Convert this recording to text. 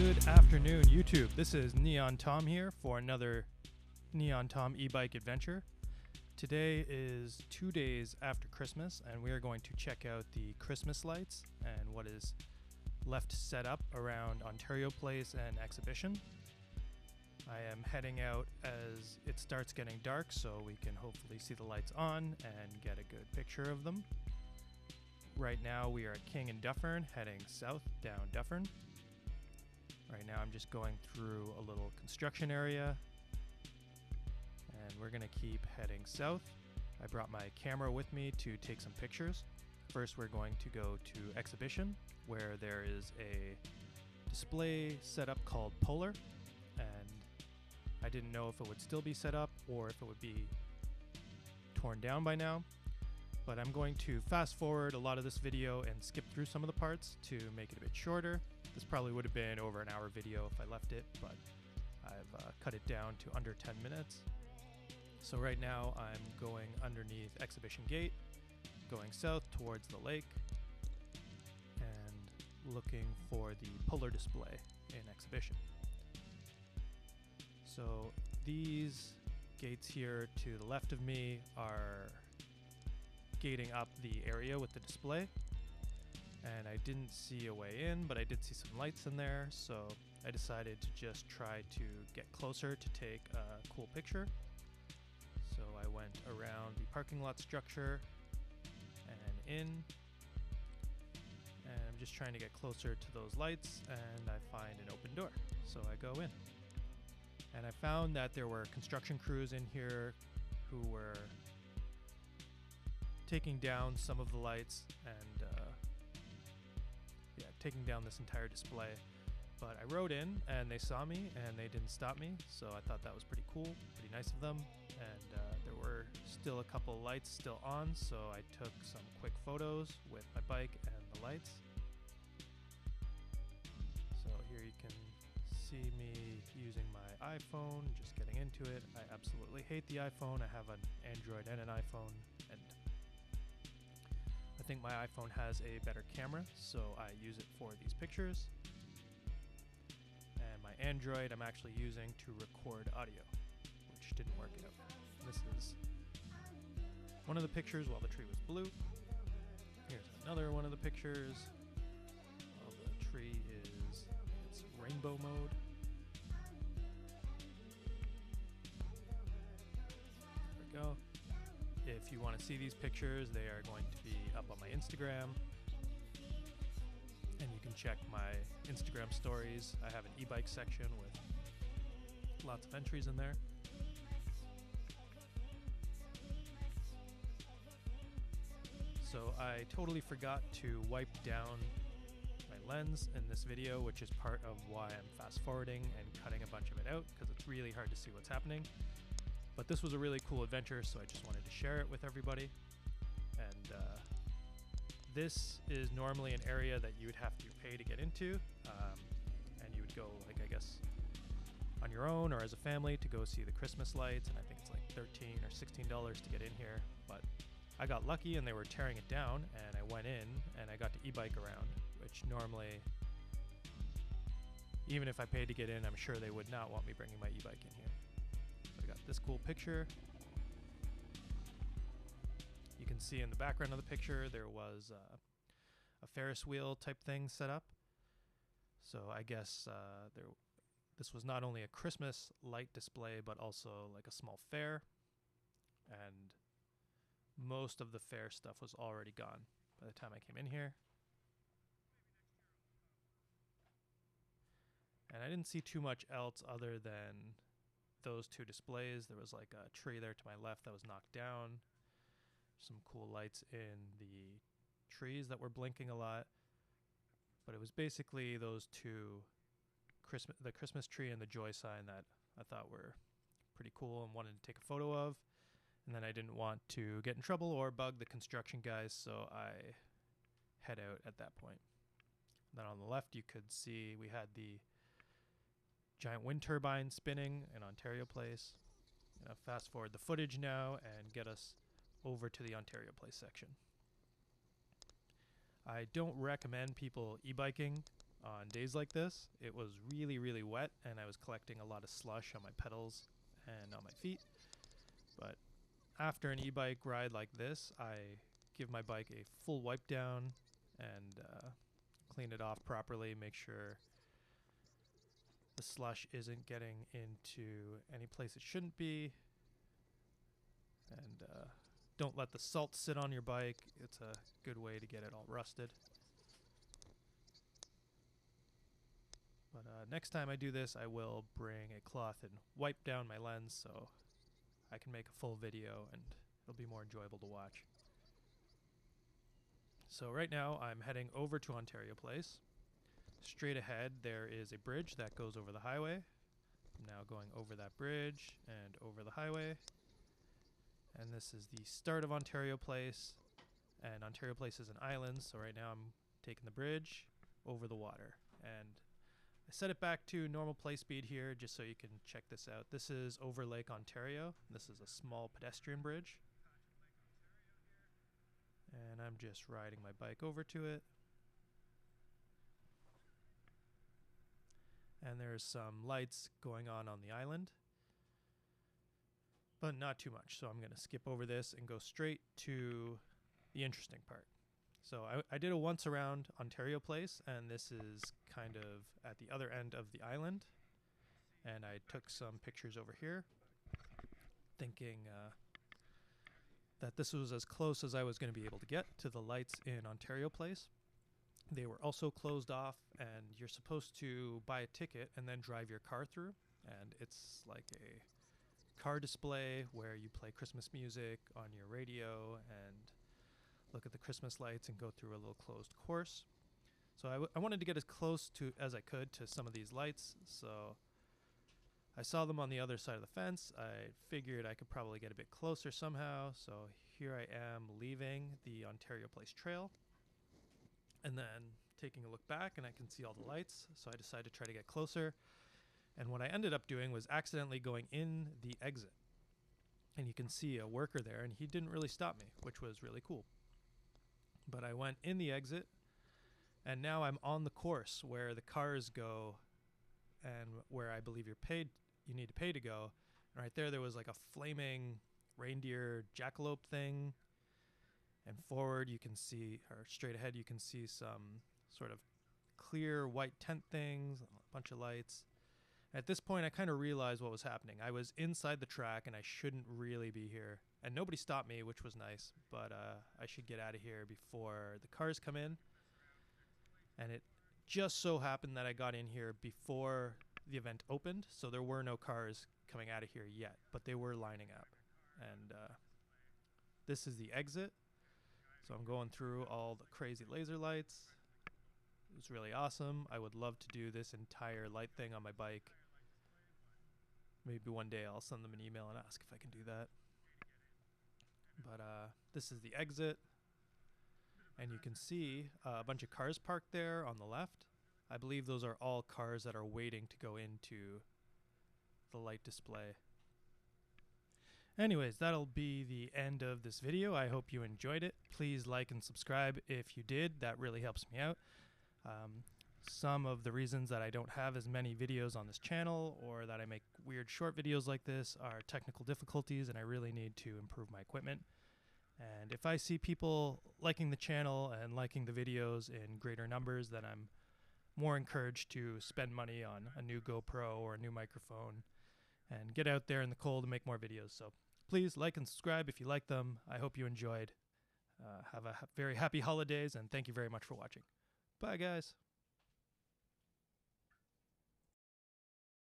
Good afternoon, YouTube. This is Neon Tom here for another Neon Tom e-bike adventure. Today is 2 days after Christmas, and we are going to check out the Christmas lights and what is left set up around Ontario Place and Exhibition. I am heading out as it starts getting dark so we can hopefully see the lights on and get a good picture of them. Right now we are at King and Dufferin, heading south down Dufferin. Right now I'm just going through a little construction area, and we're going to keep heading south. I brought my camera with me to take some pictures. First we're going to go to Exhibition, where there is a display set up called Polar, and I didn't know if it would still be set up or if it would be torn down by now. But I'm going to fast forward a lot of this video and skip through some of the parts to make it a bit shorter. This probably would have been over an hour video if I left it, but I've cut it down to under 10 minutes. So right now I'm going underneath Exhibition Gate, going south towards the lake, and looking for the Polar display in Exhibition. So these gates here to the left of me are gating up the area with the display, and I didn't see a way in, but I did see some lights in there, so I decided to just try to get closer to take a cool picture. So I went around the parking lot structure and in, and I'm just trying to get closer to those lights, and I find an open door, so I go in. And I found that there were construction crews in here who were taking down some of the lights and taking down this entire display. But I rode in and they saw me and they didn't stop me, so I thought that was pretty cool, pretty nice of them. And there were still a couple lights still on, so I took some quick photos with my bike and the lights. So here you can see me using my iPhone, just getting into it. I absolutely hate the iPhone. I have an Android and an iPhone, and I think my iPhone has a better camera, so I use it for these pictures. And my Android I'm actually using to record audio, which didn't work out. This is one of the pictures while the tree was blue. Here's another one of the pictures while the tree is its rainbow mode. There we go. If you want to see these pictures, they are going to be up on my Instagram, and you can check my Instagram stories. I have an e-bike section with lots of entries in there. So I totally forgot to wipe down my lens in this video, which is part of why I'm fast forwarding and cutting a bunch of it out, because it's really hard to see what's happening. But this was a really cool adventure, so I just wanted to share it with everybody. And this is normally an area that you would have to pay to get into, and you would go, like, I guess, on your own or as a family to go see the Christmas lights, and I think it's like $13 or $16 to get in here. But I got lucky and they were tearing it down, and I went in and I got to e-bike around, which normally, even if I paid to get in, I'm sure they would not want me bringing my e-bike in here. I got this cool picture. You can see in the background of the picture there was a Ferris wheel type thing set up. So I guess this was not only a Christmas light display, but also like a small fair. And most of the fair stuff was already gone by the time I came in here. And I didn't see too much else other than those two displays. There was like a tree there to my left that was knocked down. Some cool lights in the trees that were blinking a lot. But it was basically those two, the Christmas tree and the joy sign, that I thought were pretty cool and wanted to take a photo of. And then I didn't want to get in trouble or bug the construction guys, so I head out at that point. Then on the left you could see we had the giant wind turbine spinning in Ontario Place. I'm gonna fast forward the footage now and get us over to the Ontario Place section. I don't recommend people e-biking on days like this. It was really, really wet, and I was collecting a lot of slush on my pedals and on my feet. But after an e-bike ride like this, I give my bike a full wipe down and clean it off properly, make sure the slush isn't getting into any place it shouldn't be, and don't let the salt sit on your bike. It's a good way to get it all rusted. But next time I do this, I will bring a cloth and wipe down my lens so I can make a full video and it'll be more enjoyable to watch. So right now I'm heading over to Ontario Place. Straight ahead there is a bridge that goes over the highway. I'm now going over that bridge and over the highway. And this is the start of Ontario Place. And Ontario Place is an island, so right now I'm taking the bridge over the water. And I set it back to normal play speed here just so you can check this out. This is over Lake Ontario. This is a small pedestrian bridge. And I'm just riding my bike over to it. And there's some lights going on the island, but not too much. So I'm going to skip over this and go straight to the interesting part. So I did a once around Ontario Place, and this is kind of at the other end of the island. And I took some pictures over here, thinking that this was as close as I was going to be able to get to the lights in Ontario Place. They were also closed off, and you're supposed to buy a ticket and then drive your car through. And it's like a car display where you play Christmas music on your radio and look at the Christmas lights and go through a little closed course. So I wanted to get as close to as I could to some of these lights. So I saw them on the other side of the fence. I figured I could probably get a bit closer somehow. So here I am leaving the Ontario Place Trail and then taking a look back, and I can see all the lights. So I decided to try to get closer. And what I ended up doing was accidentally going in the exit. And you can see a worker there, and he didn't really stop me, which was really cool. But I went in the exit, and now I'm on the course where the cars go and where I believe you need to pay to go. And right there was like a flaming reindeer jackalope thing. And forward you can see, or straight ahead you can see some sort of clear white tent things, a bunch of lights. At this point I kind of realized what was happening. I was inside the track and I shouldn't really be here. And nobody stopped me, which was nice, but I should get out of here before the cars come in. And it just so happened that I got in here before the event opened, so there were no cars coming out of here yet, but they were lining up. And this is the exit. So I'm going through all the crazy laser lights. It was really awesome. I would love to do this entire light thing on my bike. Maybe one day I'll send them an email and ask if I can do that. But this is the exit. And you can see a bunch of cars parked there on the left. I believe those are all cars that are waiting to go into the light display. Anyways, that'll be the end of this video. I hope you enjoyed it. Please like and subscribe if you did. That really helps me out. Some of the reasons that I don't have as many videos on this channel, or that I make weird short videos like this, are technical difficulties, and I really need to improve my equipment. And if I see people liking the channel and liking the videos in greater numbers, then I'm more encouraged to spend money on a new GoPro or a new microphone and get out there in the cold and make more videos. So please like and subscribe if you like them. I hope you enjoyed. Have a very happy holidays, and thank you very much for watching. Bye, guys.